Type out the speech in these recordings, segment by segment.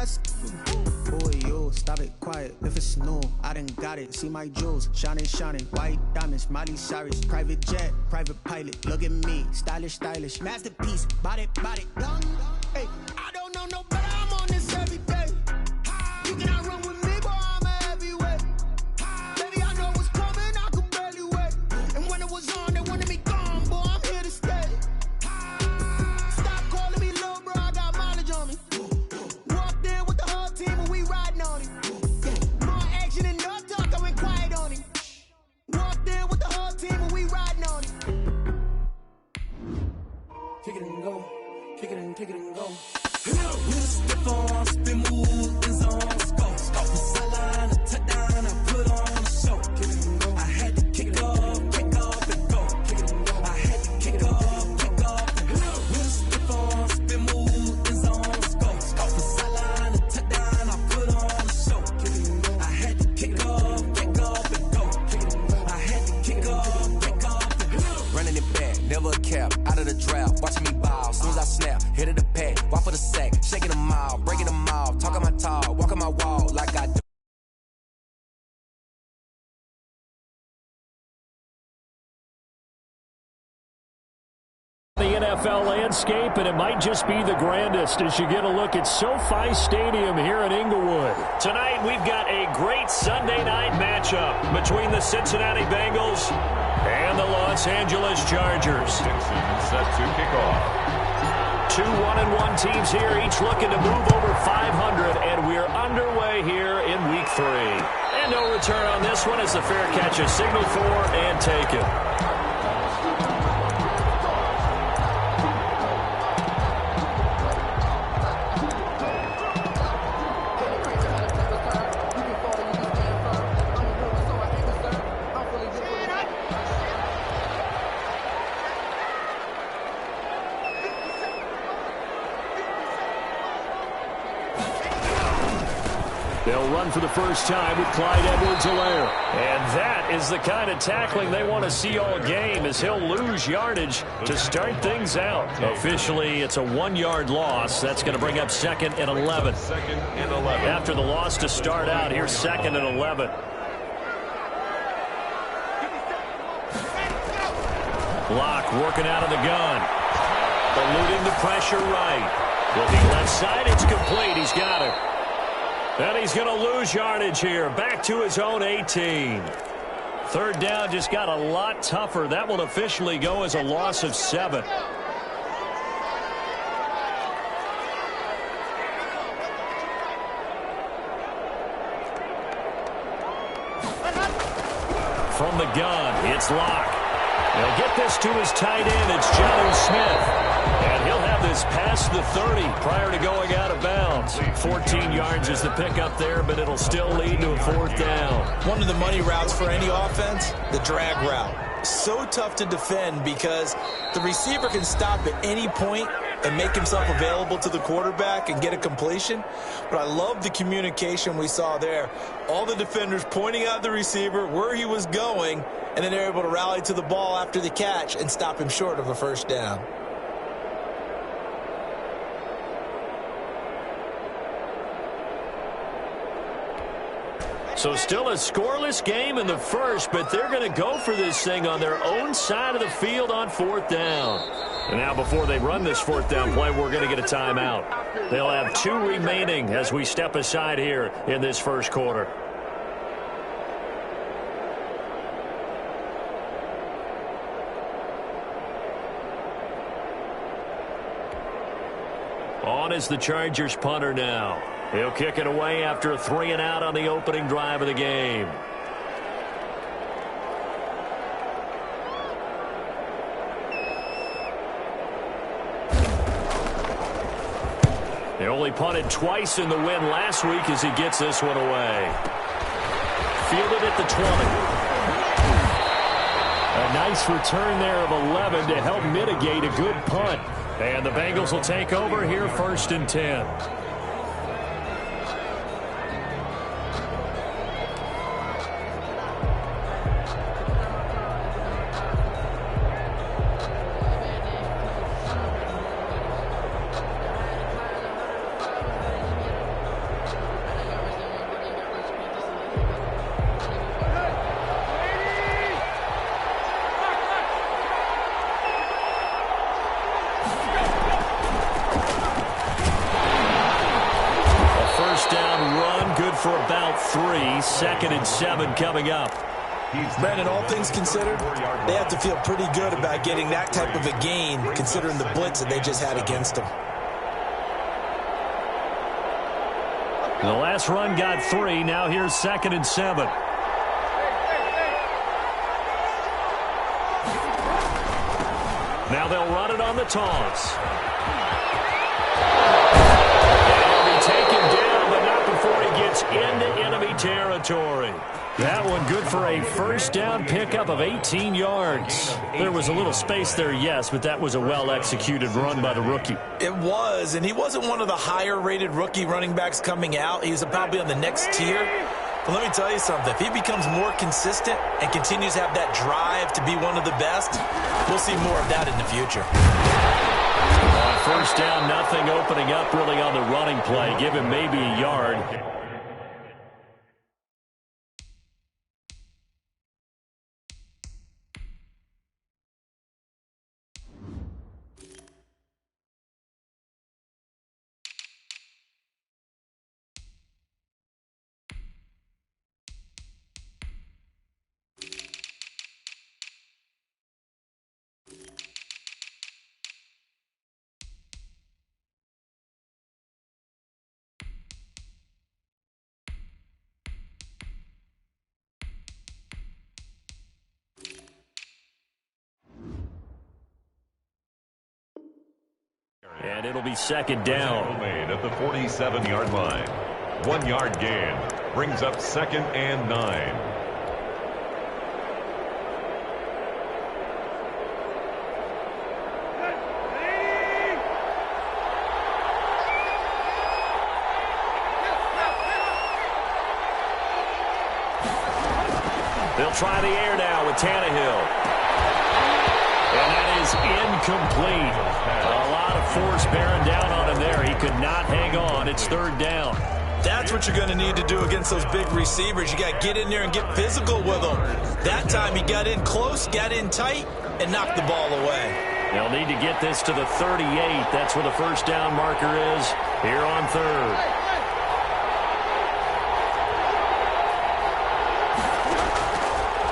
Boy, you stop it quiet. If it's new, I done got it. See my jewels, shining, shining. White diamonds, Miley Cyrus. Private jet, private pilot. Look at me, stylish, stylish. Masterpiece, body, body. Hey, I don't know no better. I'm on this every day. You cannot run with me, boy. I'm a heavyweight. Baby, I know what's coming. I could barely wait. And when it was on, they wanted me gone, boy. I'm here to stay. Stop calling me little bro. I got mileage on me. Walked in with the whole team and we riding on him. More action and no talk. I went quiet on him. Walked in with the whole team and we riding on him. Kick it and go. Kick it and go. With a step on, spin move, is on, go. Sideline, a touchdown, I put on a show. I had to kick off and go. I had to kick off and go. With a step on, spin move, is on, go. Sideline, a touchdown, I put on a show. I had to kick off and go. I had to kick off and go. Running it back, never a cap, out of the draft, watching me ball. Soon as I snap, hit of the pack, walk for the sack, shaking them all, breaking them all, talking my talk, walking my wall like I do. The NFL landscape, and it might just be the grandest as you get a look at SoFi Stadium here in Inglewood. Tonight, we've got a great Sunday night matchup between the Cincinnati Bengals and the Los Angeles Chargers. Set to kick off. Two 1-1 teams here, each looking to move over 500, and we're underway here in Week 3. And no return on this one as the fair catch is signaled for and taken. They'll run for the first time with Clyde Edwards-Helaire. And that is the kind of tackling they want to see all game, as he'll lose yardage to start things out. Officially, it's a 1-yard loss. That's going to bring up 2nd and 11. After the loss to start out, here's 2nd and 11. Locke working out of the gun. Eluding the pressure right. Looking left side, it's complete. He's got it. And he's going to lose yardage here. Back to his own 18. Third down just got a lot tougher. That will officially go as a loss of 7. From the gun, it's Locke. They'll get this to his tight end. It's Jonnu Smith. And he'll have this past the 30 prior to going out of bounds. 14 yards is the pickup there, but it'll still lead to a 4th down. One of the money routes for any offense, the drag route. So tough to defend because the receiver can stop at any point and make himself available to the quarterback and get a completion. But I love the communication we saw there. All the defenders pointing out the receiver, where he was going, and then they're able to rally to the ball after the catch and stop him short of a 1st down. So still a scoreless game in the first, but they're going to go for this thing on their own side of the field on 4th down. And now before they run this 4th down play, we're going to get a timeout. They'll have 2 remaining as we step aside here in this first quarter. On is the Chargers punter now. He'll kick it away after a 3-and-out on the opening drive of the game. They only punted twice in the win last week as he gets this one away. Fielded at the 20. A nice return there of 11 to help mitigate a good punt. And the Bengals will take over here 1st and 10. for about 3. 2nd and 7 coming up. Brandon, all things considered, they have to feel pretty good about getting that type of a gain, considering the blitz that they just had against them. The last run got 3. Now here's 2nd and 7. Now they'll run it on the toss. And he'll be taken down, but not before he gets into enemy territory. That one good for a first down pickup of 18 yards. There was a little space there, yes, but that was a well-executed run by the rookie. It was, and he wasn't one of the higher-rated rookie running backs coming out. He's probably on the next tier. But let me tell you something. If he becomes more consistent and continues to have that drive to be one of the best, we'll see more of that in the future. First down, nothing opening up really on the running play. Give him maybe a yard. And it'll be 2nd down. Made at the 47-yard line. 1 yard gain. Brings up 2nd and 9. They'll try the air now with Tannehill. And that is incomplete. A lot of force bearing down on him there. He could not hang on. It's 3rd down. That's what you're going to need to do against those big receivers. You got to get in there and get physical with them. That time he got in close, got in tight, and knocked the ball away. They'll need to get this to the 38. That's where the first down marker is here on 3rd.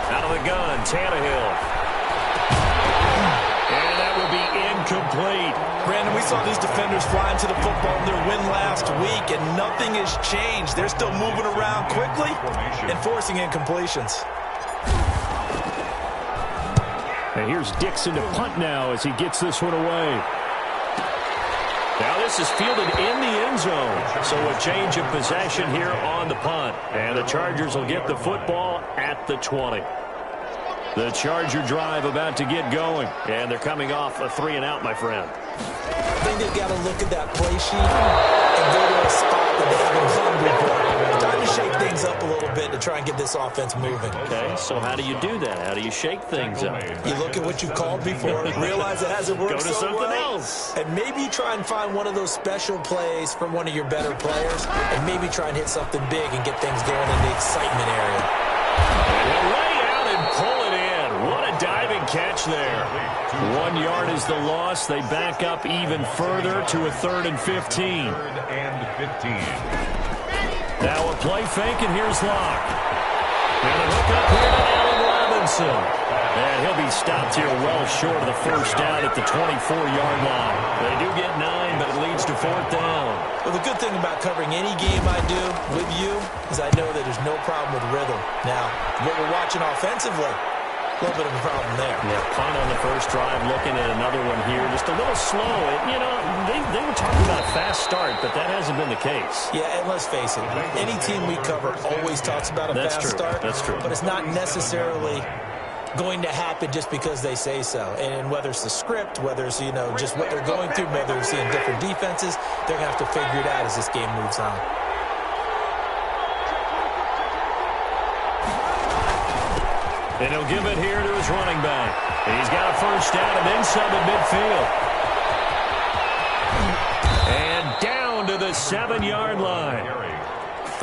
Out of the gun, Tannehill. And that will be incomplete. Brandon, we saw these defenders flying to the football in their win last week, and nothing has changed. They're still moving around quickly and forcing incompletions. And here's Dixon to punt now as he gets this one away. Now this is fielded in the end zone. So a change of possession here on the punt. And the Chargers will get the football at the 20. The Charger drive about to get going. And they're coming off a 3-and-out, my friend. I think they've got to look at that play sheet and go to a spot that they haven't done before. Time to shake things up a little bit to try and get this offense moving. Okay, so how do you do that? How do you shake things up? You look at what you've called before, realize it hasn't worked Go to so something well, else. and maybe try and find one of those special plays from one of your better players, and maybe try and hit something big and get things going in the excitement area. And he'll lay out and pull it in. What a diving catch there. 1 yard is the loss. They back up even further to a 3rd and 15. 3rd and 15. Now a play fake, and here's Locke. And a hook up here to Allen Robinson. And he'll be stopped here well short of the first down at the 24-yard line. They do get 9, but it leads to 4th down. Well, the good thing about covering any game I do with you is I know that there's no problem with rhythm. Now, what we're watching offensively, a little bit of a problem there. Yeah, punt on the first drive, looking at another one here. Just a little slow. You know, they were talking about a fast start, but that hasn't been the case. Yeah, and let's face it, any team we cover always talks about a fast start. That's true. But it's not necessarily going to happen just because they say so. And whether it's the script, whether it's, you know, just what they're going through, whether they're seeing different defenses, they're going to have to figure it out as this game moves on. And he'll give it here to his running back. And he's got a first down and then some at midfield. And down to the 7-yard line.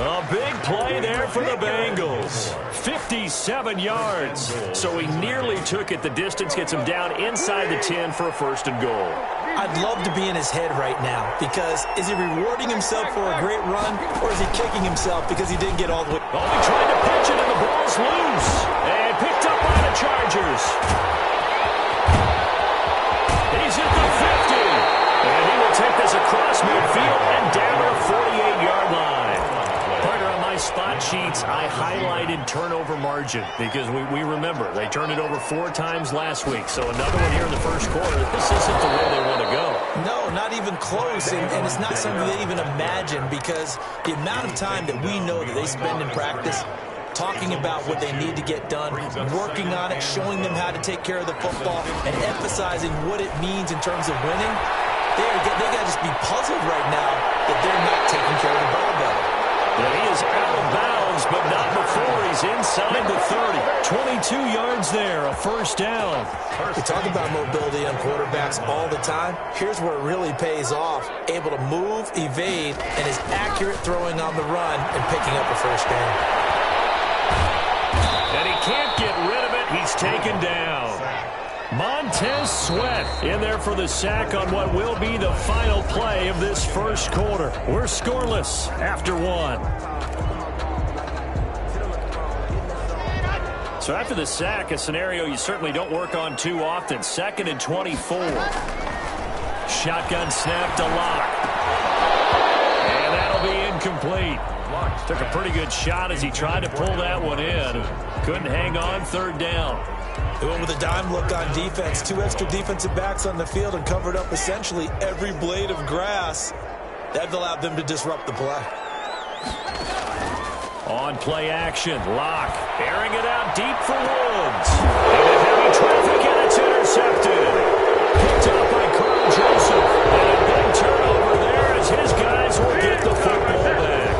A big play there for the Bengals. 57 yards. So he nearly took it the distance, gets him down inside the 10 for a 1st and goal. I'd love to be in his head right now, because is he rewarding himself for a great run, or is he kicking himself because he didn't get all the way? Oh, he tried to pitch it, and the ball's loose. And picked up by the Chargers. He's at the 50. And he will take this across midfield and down to the 48-yard line. Partner, on my spot sheets, I highlighted turnover margin because we remember they turned it over 4 times last week. So another one here in the first quarter. This isn't the way they want to go. No, not even close, and it's not something they even imagine, because the amount of time that we know that they spend in practice talking about what they need to get done, working on it, showing them how to take care of the football, and emphasizing what it means in terms of winning. They got to just be puzzled right now that they're not taking care of the ball better. And he is out of bounds, but not before he's inside the 30. 22 yards there, a first down. We talk about mobility on quarterbacks all the time. Here's where it really pays off. Able to move, evade, and is accurate throwing on the run and picking up a first down. And he can't get rid of it. He's taken down. Montez Sweat in there for the sack on what will be the final play of this first quarter. We're scoreless after 1. So after the sack, a scenario you certainly don't work on too often. 2nd and 24. Shotgun snap to Locke. And that'll be incomplete. Took a pretty good shot as he tried to pull that one in. Couldn't hang on, 3rd down. They went with a dime look on defense. 2 extra defensive backs on the field and covered up essentially every blade of grass. That allowed them to disrupt the play. On play action, Locke airing it out deep for Woods. Into heavy traffic, and it's intercepted. Picked up by Carl Joseph. And a big turnover there as his guys will get the football back.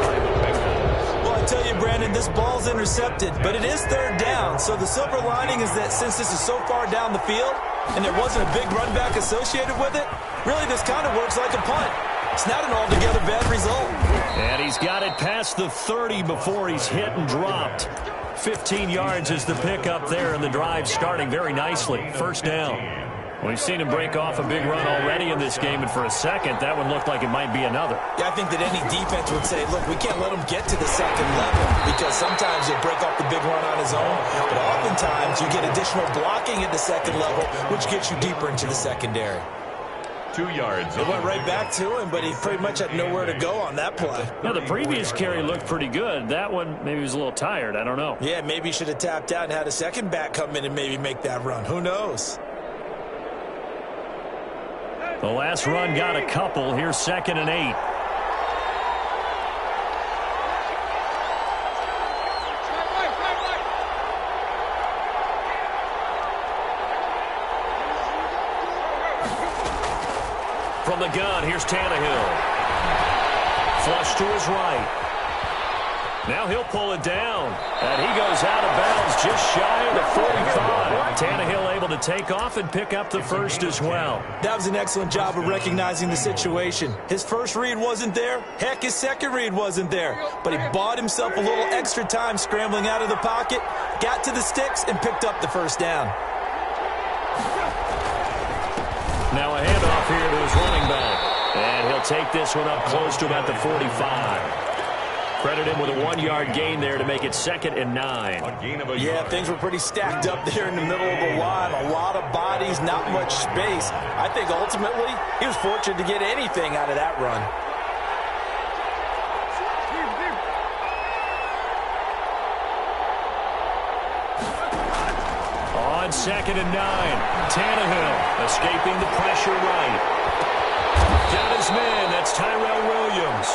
Well, I tell you, Brandon, this ball's intercepted, but it is 3rd down. So the silver lining is that since this is so far down the field and there wasn't a big run back associated with it, really this kind of works like a punt. It's not an altogether bad result. And he's got it past the 30 before he's hit and dropped. 15 yards is the pickup there, and the drive starting very nicely. First down. We've seen him break off a big run already in this game, and for a second, that one looked like it might be another. Yeah, I think that any defense would say, look, we can't let him get to the 2nd level, because sometimes he'll break off the big run on his own, but oftentimes you get additional blocking at the 2nd level, which gets you deeper into the secondary. 2 yards. It went right back to him, but he pretty much had nowhere to go on that play. Yeah, the previous carry looked pretty good. That one, maybe he was a little tired. I don't know. Yeah, maybe he should have tapped out and had a second back come in and maybe make that run. Who knows? The last run got a couple. Here's 2nd and 8. From the gun, here's Tannehill. Flush to his right. Now he'll pull it down. And he goes out of bounds just shy of the 45. Tannehill able to take off and pick up the first as well. That was an excellent job of recognizing the situation. His first read wasn't there. Heck, his second read wasn't there. But he bought himself a little extra time scrambling out of the pocket, got to the sticks, and picked up the first down. Now a handoff here to his running back. And he'll take this one up close to about the 45. Credit him with a 1-yard gain there to make it 2nd and 9. Yeah, things were pretty stacked up there in the middle of the line. A lot of bodies, not much space. I think ultimately he was fortunate to get anything out of that run. On 2nd and 9, Tannehill escaping the pressure right. Down his man, that's Tyrell Williams.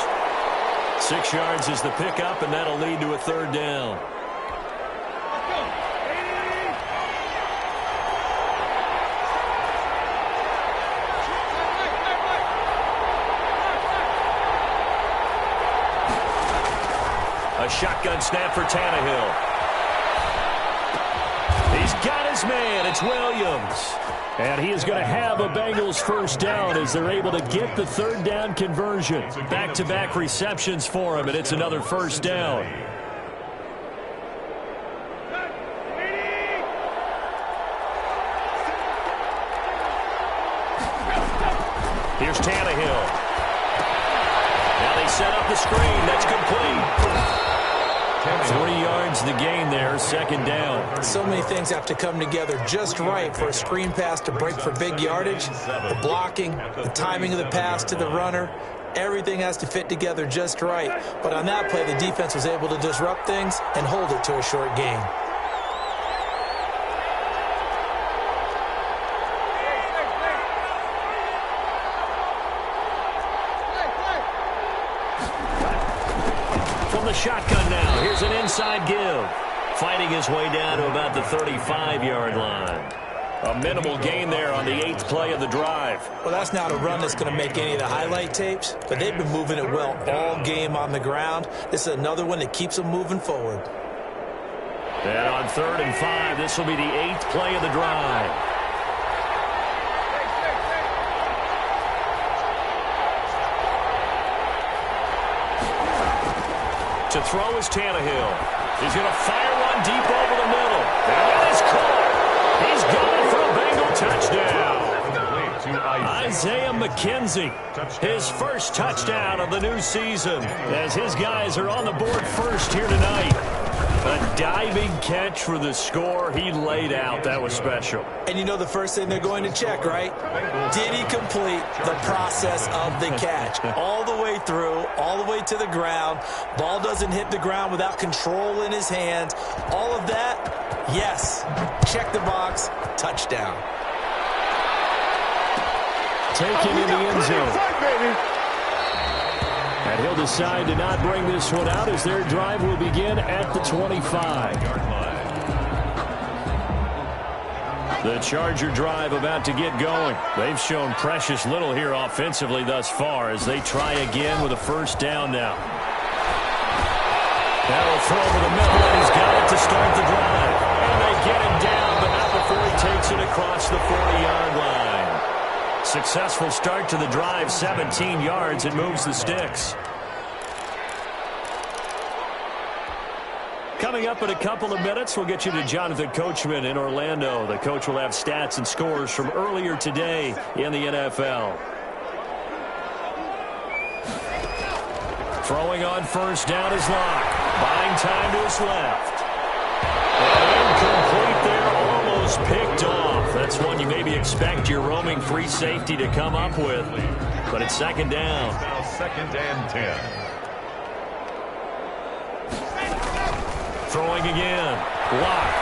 6 yards is the pickup, and that'll lead to a 3rd down. A shotgun snap for Tannehill. He's got his man. It's Williams. And he is going to have a Bengals first down as they're able to get the 3rd down conversion. Back-to-back receptions for him, and it's another first down. Here's Tannehill. Now they set up the screen. That's complete. 40 yards the gain there, second down. So many things have to come together just right for a screen pass to break for big yardage. The blocking, the timing of the pass to the runner, everything has to fit together just right. But on that play, the defense was able to disrupt things and hold it to a short gain. Shotgun now. Here's an inside give. Fighting his way down to about the 35-yard line. A minimal gain there on the 8th play of the drive. Well, that's not a run that's going to make any of the highlight tapes, but they've been moving it well all game on the ground. This is another one that keeps them moving forward. And on 3rd and 5, this will be the 8th play of the drive. To throw is Tannehill. He's going to fire one deep over the middle. And that is caught. He's gone for a Bengal touchdown. Isaiah McKenzie, his first touchdown of the new season, as his guys are on the board first here tonight. A diving catch for the score he laid out. That was special. And you know the first thing they're going to check, right? Did he complete the process of the catch? All the way through, all the way to the ground. Ball doesn't hit the ground without control in his hands. All of that, yes. Check the box, touchdown. Taken in the end zone. And he'll decide to not bring this one out as their drive will begin at the 25. The Charger drive about to get going. They've shown precious little here offensively thus far as they try again with a first down now. That'll throw over the middle, and he's got it to start the drive. And they get him down, but not before he takes it across the 40-yard line. Successful start to the drive, 17 yards, and moves the sticks. Coming up in a couple of minutes, we'll get you to Jonathan Coachman in Orlando. The coach will have stats and scores from earlier today in the NFL. Throwing on first down is Locke. Buying time to his left. Incomplete there, almost picked off. That's one you maybe expect your roaming free safety to come up with. But it's second down. Now 2nd and 10. Throwing again. Locke.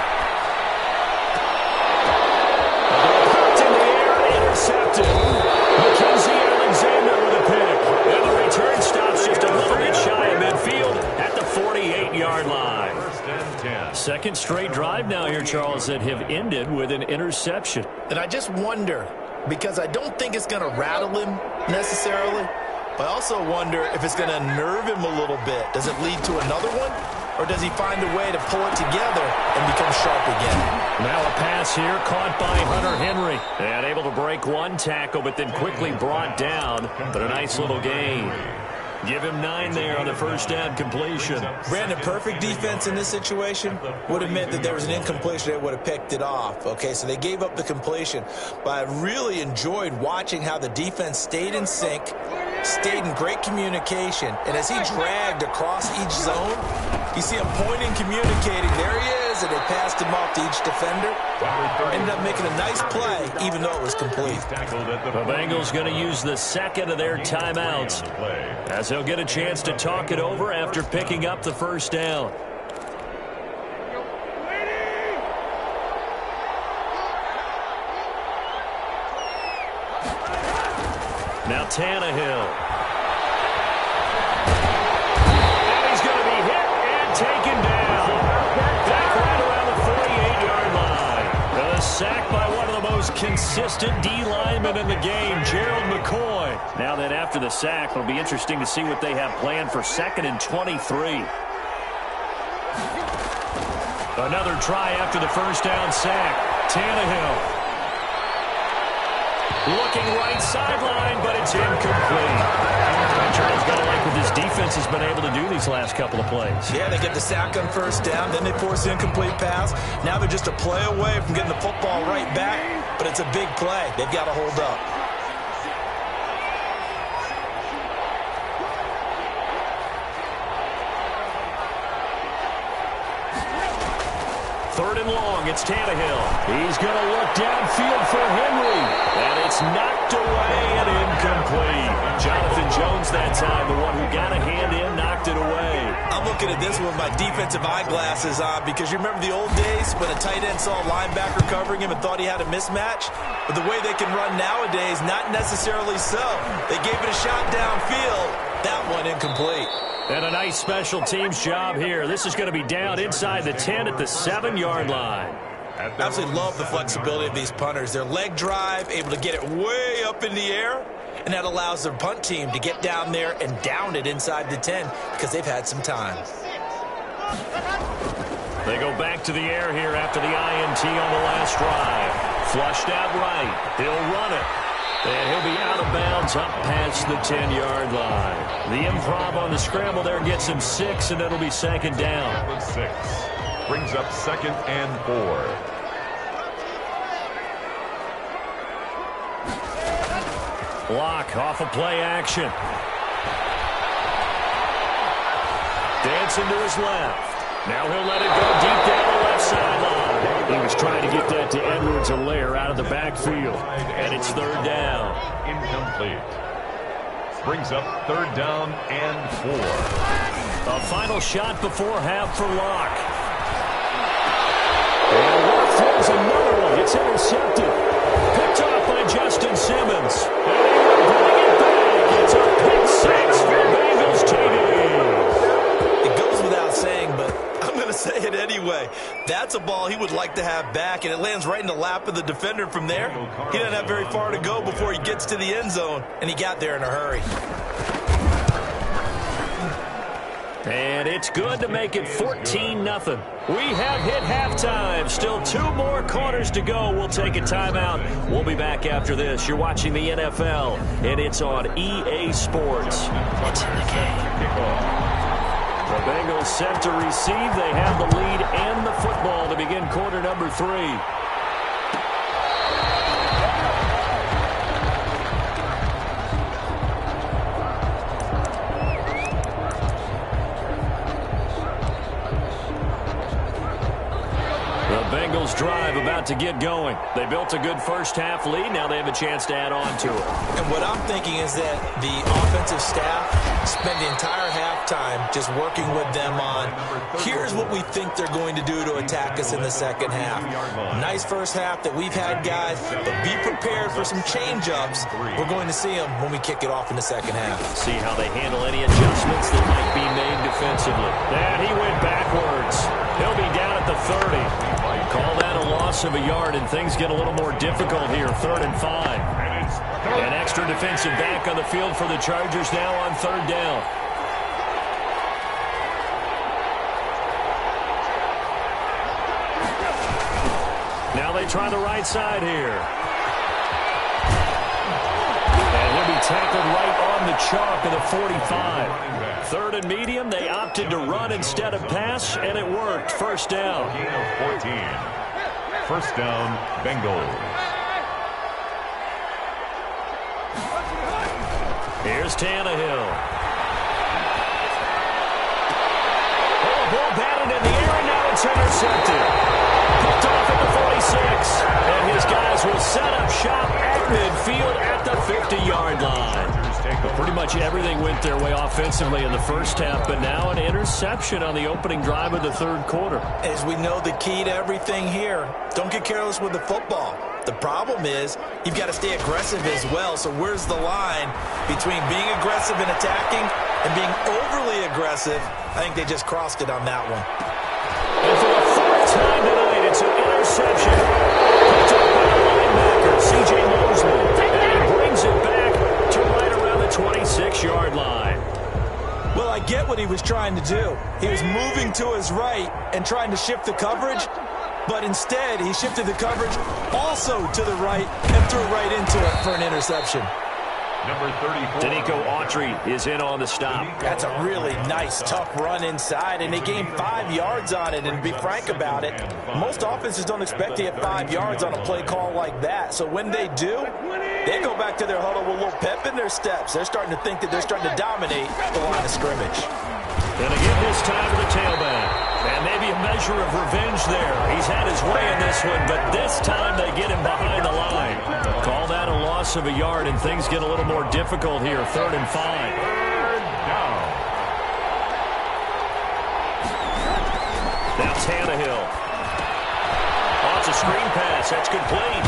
In the air, intercepted. McKenzie Alexander with a pick. And the return stops just a little bit shy of midfield at the 48-yard line. 1st and 10. Second straight drive now here, Charles, that have ended with an interception. And I just wonder, because I don't think it's going to rattle him necessarily, but I also wonder if it's going to nerve him a little bit. Does it lead to another one? Or does he find a way to pull it together and become sharp again? Now a pass here caught by Hunter Henry. And able to break one tackle, but then quickly brought down. But a nice little gain. Give him 9 there on the first down completion. Brandon, perfect defense in this situation would have meant that there was an incompletion. They would have picked it off. Okay, so they gave up the completion. But I really enjoyed watching how the defense stayed in sync, stayed in great communication. And as he dragged across each zone, you see him pointing, communicating. There he is, and they passed him off to each defender. Ended up making a nice play, even though it was complete. The Bengals going to use the second of their timeouts, as they'll get a chance to talk it over after picking up the first down. Now Tannehill. Taken down. Back right around the 48-yard line. A sack by one of the most consistent D linemen in the game, Gerald McCoy. Now then, after the sack, it'll be interesting to see what they have planned for 2nd and 23. Another try after the first down sack. Tannehill. Looking right sideline, but it's incomplete. Charles got to like what this defense has been able to do these last couple of plays. Yeah, they get the sack on first down, then they force the incomplete pass. Now they're just a play away from getting the football right back, but it's a big play. They've got to hold up. 3rd and long, it's Tannehill. He's going to look downfield for Henry. And it's knocked away and incomplete. Jonathan Jones that time, the one who got a hand in, knocked it away. I'm looking at this with my defensive eyeglasses on because you remember the old days when a tight end saw a linebacker covering him and thought he had a mismatch? But the way they can run nowadays, not necessarily so. They gave it a shot downfield. That one incomplete. And a nice special teams job here. This is going to be down inside the 10 at the 7-yard line. I absolutely love the flexibility of these punters. Their leg drive, able to get it way up in the air, and that allows their punt team to get down there and down it inside the 10 because they've had some time. They go back to the air here after the INT on the last drive. Flushed out right. He'll run it. And he'll be out of bounds up past the 10-yard line. The improv on the scramble there gets him 6, and it'll be 2nd down. 6 brings up 2nd and 4. Block off of play action. Dancing to his left. Now he'll let it go deep down the left sideline. He was trying to get that to Edwards-Helaire out of the backfield. And it's 3rd down. Incomplete. Brings up 3rd down and 4. A final shot before half for Locke. And Locke throws another one. It's intercepted. Picked off by Justin Simmons. And he will bring it back. It's a pick 6 for Bengals TD. It goes without saying, but I'm going to say it anyway. That's a ball he would like to have back, and it lands right in the lap of the defender from there. He doesn't have very far to go before he gets to the end zone, and he got there in a hurry. And it's good to make it 14-0. We have hit halftime. Still 2 more quarters to go. We'll take a timeout. We'll be back after this. You're watching the NFL, and it's on EA Sports. It's in the game. The Bengals set to receive. They have the lead and the football to begin quarter number 3. Bengals drive about to get going. They built a good first half lead. Now they have a chance to add on to it. And what I'm thinking is that the offensive staff spent the entire halftime just working with them on, here's what we think they're going to do to attack us in the second half. Nice first half that we've had, guys, but be prepared for some change-ups. We're going to see them when we kick it off in the second half. See how they handle any adjustments that might be made defensively. And he went backwards. He'll be down at the 30. Call that a loss of a yard, and things get a little more difficult here. 3rd and 5. An extra defensive back on the field for the Chargers now on 3rd down. Now they try the right side here. And he'll be tackled right on the chalk of the 45. 3rd and medium, they opted to run instead of pass, and it worked. 1st down. Gain of 14. 1st down, Bengals. Here's Tannehill. Oh, ball batted in the air, and now it's intercepted. Picked off at the 46. And his guys will set up shop at midfield at the 50-yard line. But pretty much everything went their way offensively in the first half, but now an interception on the opening drive of the 3rd quarter. As we know, the key to everything here, don't get careless with the football. The problem is you've got to stay aggressive as well. So where's the line between being aggressive and attacking and being overly aggressive? I think they just crossed it on that one. And for the 4th time tonight, it's an interception. Picked up by the linebacker, C.J. Mosley. And he brings it back to right around the 26-yard line. Well, I get what he was trying to do. He was moving to his right and trying to shift the coverage, but instead he shifted the coverage also to the right and threw right into it for an interception. Number 34. Danico Autry is in on the stop. That's a really nice, tough run inside, and they gained 5 yards on it. And to be frank about it, most offenses don't expect to get 5 yards on a play call like that. So when they do, they go back to their huddle with a little pep in their steps. They're starting to think that they're starting to dominate the line of scrimmage. And again this time to the tailback. And maybe a measure measure of revenge there. He's had his way in this one, but this time they get him behind the line. Call that a loss of a yard, and things get a little more difficult here. 3rd and 5. Now Tannehill. Oh, it's a screen pass. That's complete.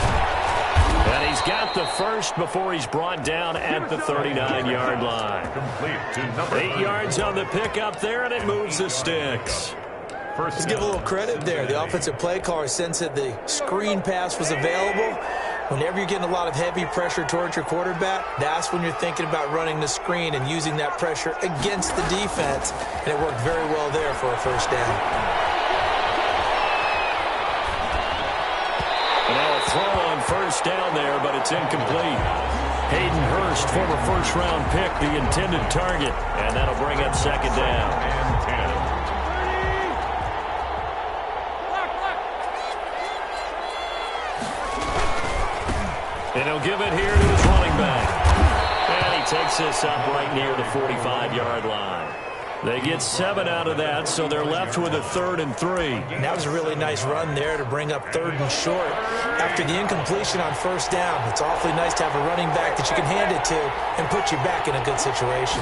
And he's got the first before he's brought down at the 39-yard line. 8 yards on the pickup there, and it moves the sticks. Let's give a little credit there. The offensive play caller sensed that the screen pass was available. Whenever you're getting a lot of heavy pressure towards your quarterback, that's when you're thinking about running the screen and using that pressure against the defense. And it worked very well there for a first down. Now a throw on first down there, but it's incomplete. Hayden Hurst, former first-round pick, the intended target. And that'll bring up 2nd down. And he'll give it here to his running back. And he takes this up right near the 45-yard line. They get 7 out of that, so they're left with a 3rd and 3. And that was a really nice run there to bring up 3rd and short. After the incompletion on first down, it's awfully nice to have a running back that you can hand it to and put you back in a good situation.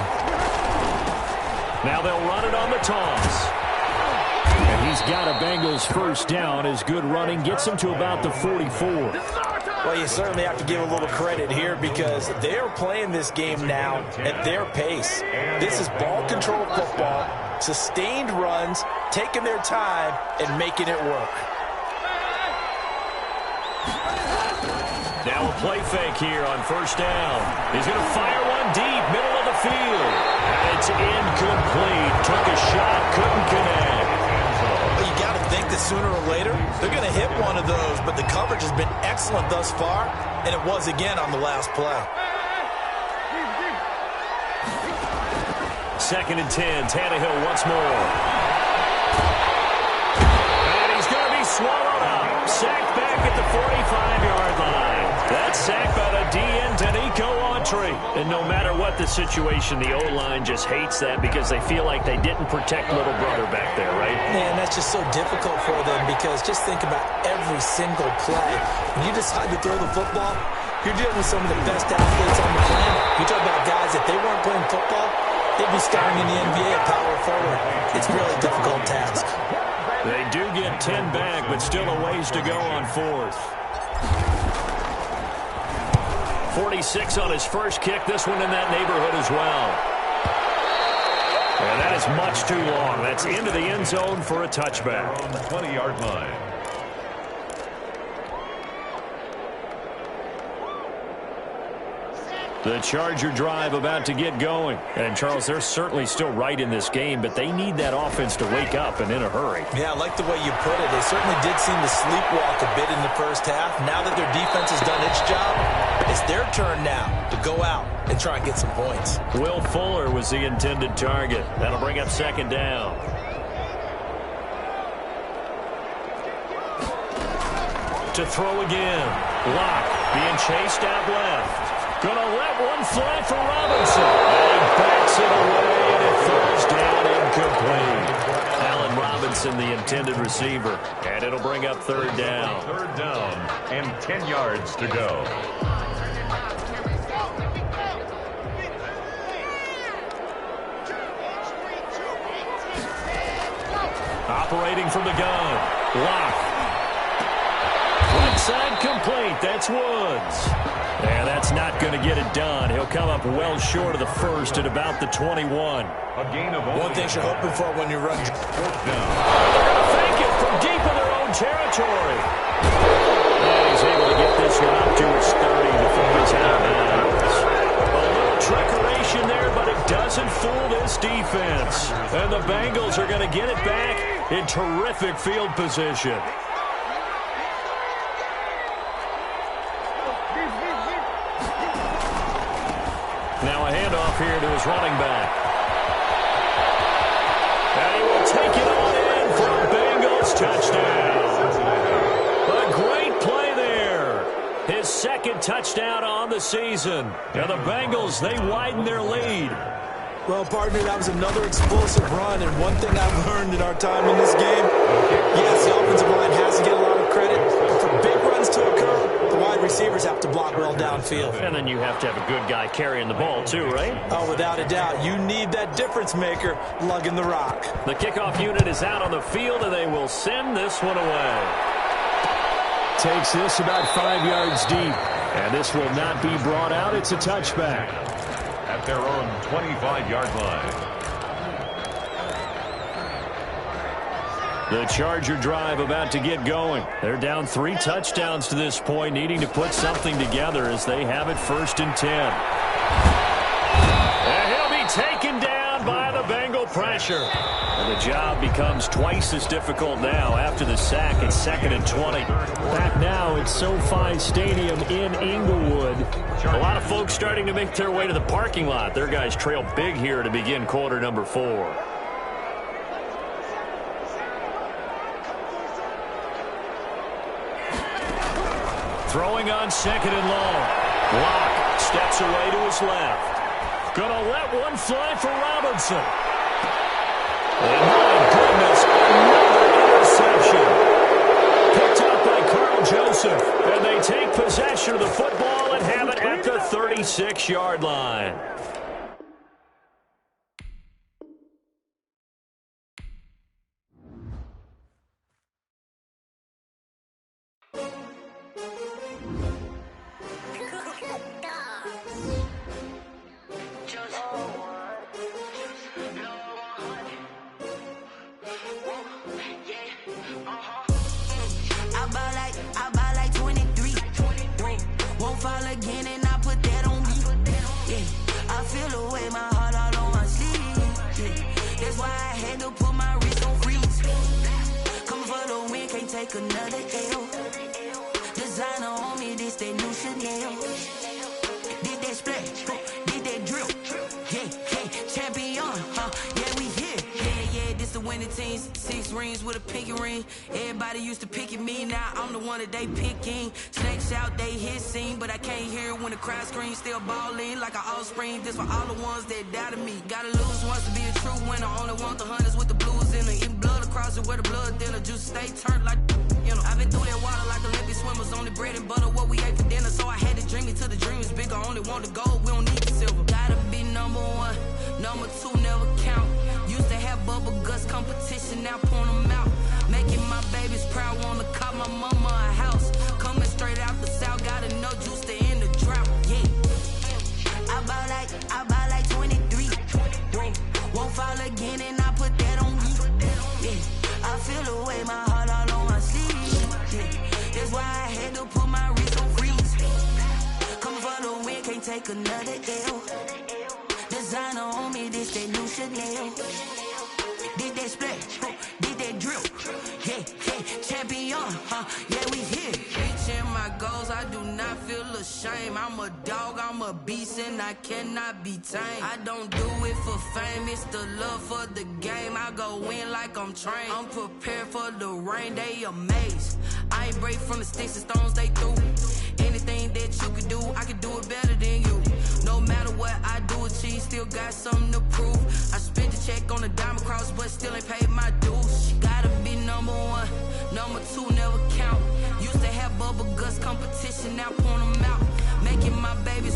Now they'll run it on the toss. And he's got a Bengals first down. His good running gets him to about the 44. Well, you certainly have to give a little credit here because they're playing this game now at their pace. This is ball control football, sustained runs, taking their time, and making it work. Now a play fake here on first down. He's going to fire one deep, middle of the field. And it's incomplete. Took a shot, couldn't connect. Well, you got to think that sooner or later, they're going to hit one of those, but the coverage has been excellent thus far, and it was again on the last play. 2nd and 10, Tannehill once more. And he's going to be swallowed up. Sacked back at the 45-yard line. That's sacked by the DN, Danico Autry. And no matter what the situation, the O-line just hates that because they feel like they didn't protect little brother back there, right? Man, that's just so difficult for them because just think about every single play. When you decide to throw the football, you're dealing with some of the best athletes on the planet. You talk about guys, if they weren't playing football, they'd be starting in the NBA at power forward. It's a really difficult task. They do get 10 back, but still a ways to go on 4th. 46 on his first kick. This one in that neighborhood as well. And that is much too long. That's into the end zone for a touchback. On the 20-yard line. The Charger drive about to get going. And, Charles, they're certainly still right in this game, but they need that offense to wake up and in a hurry. Yeah, I like the way you put it. They certainly did seem to sleepwalk a bit in the first half. Now that their defense has done its job, it's their turn now to go out and try and get some points. Will Fuller was the intended target. That'll bring up 2nd down. To throw again. Locke being chased out left. Gonna let one fly for Robinson. And he backs it away, and it falls down incomplete. Allen Robinson, the intended receiver. And it'll bring up 3rd down. 3rd down and 10 yards to go. Operating from the gun. Locke. Right side complete. That's Woods. And that's not going to get it done. He'll come up well short of the first at about the 21. A gain of one thing you're hoping for when you run. 4th down. They're going to fake it from deep in their own territory. And he's able to get this one up to his 30 before he's out of bounds. A little trickeration there, but it doesn't fool this defense. And the Bengals are going to get it back in terrific field position. Now a handoff here to his running back. And he will take it on in for a Bengals touchdown. A great play there. His 2nd touchdown on the season. And the Bengals, they widen their lead. Well, partner, that was another explosive run, and one thing I've learned in our time in this game, yes, the offensive line has to get a lot of credit, but for big runs to occur, the wide receivers have to block well downfield. And then you have to have a good guy carrying the ball too, right? Oh, without a doubt. You need that difference maker lugging the rock. The kickoff unit is out on the field, and they will send this one away. Takes this about 5 yards deep, and this will not be brought out. It's a touchback. At their own 25-yard line. The Charger drive about to get going. They're down 3 touchdowns to this point, needing to put something together as they have it 1st and 10. And he'll be taken down by the Bengal pressure. And the job becomes twice as difficult now after the sack. It's 2nd and 20. Back now at SoFi Stadium in Inglewood. A lot of folks starting to make their way to the parking lot. Their guys trail big here to begin quarter number 4. Throwing on 2nd and long. Locke steps away to his left. Gonna let one fly for Robinson. And my goodness, another interception. Picked up by Carl Joseph. And they take possession of the football and have it at the 36-yard line. Another L. Designer on me, this that new Chanel. Did that splash, did that drill. Yeah, champion, yeah, we here. Yeah, this the winning teams. 6 rings with a pinky ring. Everybody used to pick at me, now I'm the one that they picking. Snakes out, they hissing, but I can't hear when the crowd screams. Still balling like an offspring. This for all the ones that doubted me. Gotta lose once to be a true winner. Only want the hunters with the blues in it. Eating blood across it where the blood thinner. Juice stay turned like, you know. I've been through that water like Olympic swimmers. Only bread and butter, what we ate for dinner. So I had to dream it till the dream is bigger. Only want the gold, we don't need the silver. Gotta be number 1, number 2 never count. Used to have bubble guts competition, now point them out. Making my babies proud, wanna cop my mama a house. Coming straight out the south, gotta know juice to end the drought. Yeah, I buy like 23. Won't fall again, and I put that on me. Yeah, I feel the way, my heart all on my sleeve. Yeah, that's why I had to put my wrist on freeze. Coming for the win, can't take another L. Designer on me, this that new Chanel. Did that splash, did that drill. Yeah, champion, yeah, we here. Reaching my goals, I do not feel ashamed. I'm a dog, I'm a beast, and I cannot be tamed. I don't do it for fame, it's the love for the game. I go in like I'm trained. I'm prepared for the rain, they amazed. I ain't break from the sticks and stones they threw. Anything that you could do, I could do it better than you. No matter what I do, achieve, still got something to prove. I spent the check on the diamond cross, but still ain't paid my dues. She gotta be number 1, number 2 never count. Used to have bubble guts competition, now point them out. Making my babies